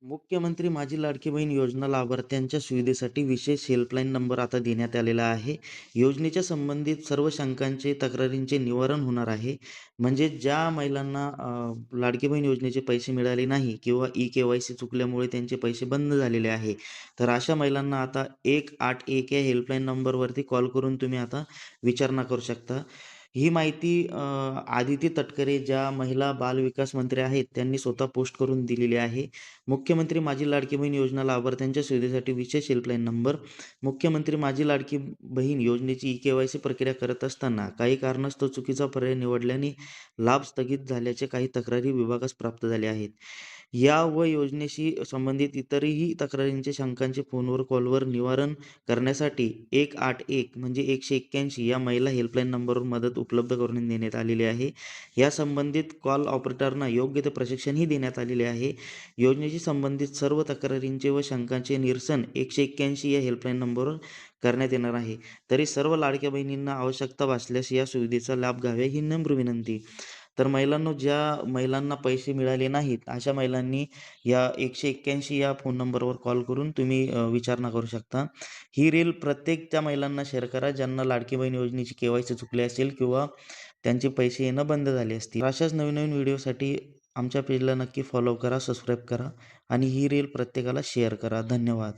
मुख्यमंत्री माझी लाडकी बहीण योजना लाभार्थ्यांच्या सुविधेसाठी विशेष हेल्पलाईन नंबर आता देण्यात आलेला आहे. योजनेच्या संबंधित सर्व शंकांचे, तक्रारींचे निवारण होणार आहे. म्हणजे ज्या महिलांना लाडकी बहीण योजनेचे पैसे मिळाले नाही किंवा ई-के-वाय-सी चुकल्यामुळे त्यांचे पैसे बंद झालेले आहे. तर अशा महिलांना आता 181 या हेल्पलाईन नंबरवरती कॉल करून तुम्ही आता विचारणा करू शकता. ही माहिती आदिती तटकरे ज्या महिला बाल विकास मंत्री आहेत, त्यांनी स्वतः पोस्ट करून दिलेली आहे. मुख्यमंत्री माझी लाडकी बहीण योजना लाभार्थ्यांच्या सुविधेसाठी विशेष हेल्पलाईन नंबर. मुख्यमंत्री माझी लाडकी बहीण योजनेची ई-के-वाय-सी प्रक्रिया करत असताना काही कारणास्तव चुकीचा पर्याय निवडल्याने लाभ स्थगित झाल्याच्या काही तक्रारी विभागास प्राप्त झाल्या आहेत. या व योजनेशी संबंधित इतरही तक्रारींचे, शंकांचे फोनवर, कॉलवर निवारण करण्यासाठी 181 म्हणजे 181 या महिला हेल्पलाईन नंबरवर मदत उपलब्ध करून देण्यात आलेली आहे. या संबंधित कॉल ऑपरेटरना योग्य ते प्रशिक्षणही देण्यात आलेले आहे. योजनेशी संबंधित सर्व तक्रारींचे व शंकांचे निरसन 181 या हेल्पलाईन नंबरवर करण्यात येणार आहे. तरी सर्व लाडक्या बहिणींना आवश्यकता भासल्यास या सुविधेचा लाभ घ्यावा ही नम्र विनंती. तर महिलांनो, ज्या महिलांना पैसे मिळाले नाहीत, अशा महिलांनी या 181 या फोन नंबरवर कॉल करून तुम्ही विचारणा करू शकता. ही रील प्रत्येक त्या महिलांना शेअर करा, ज्यांना लाडकी बहीण योजनेची के-वाय-सी चुकली असेल किंवा त्यांचे पैसे येणं बंद झाले असतील. अशाच नवीन-नवीन व्हिडिओसाठी आमच्या पेजला नक्की फॉलो करा, सबस्क्राईब करा आणि ही रील प्रत्येकाला शेअर करा. धन्यवाद.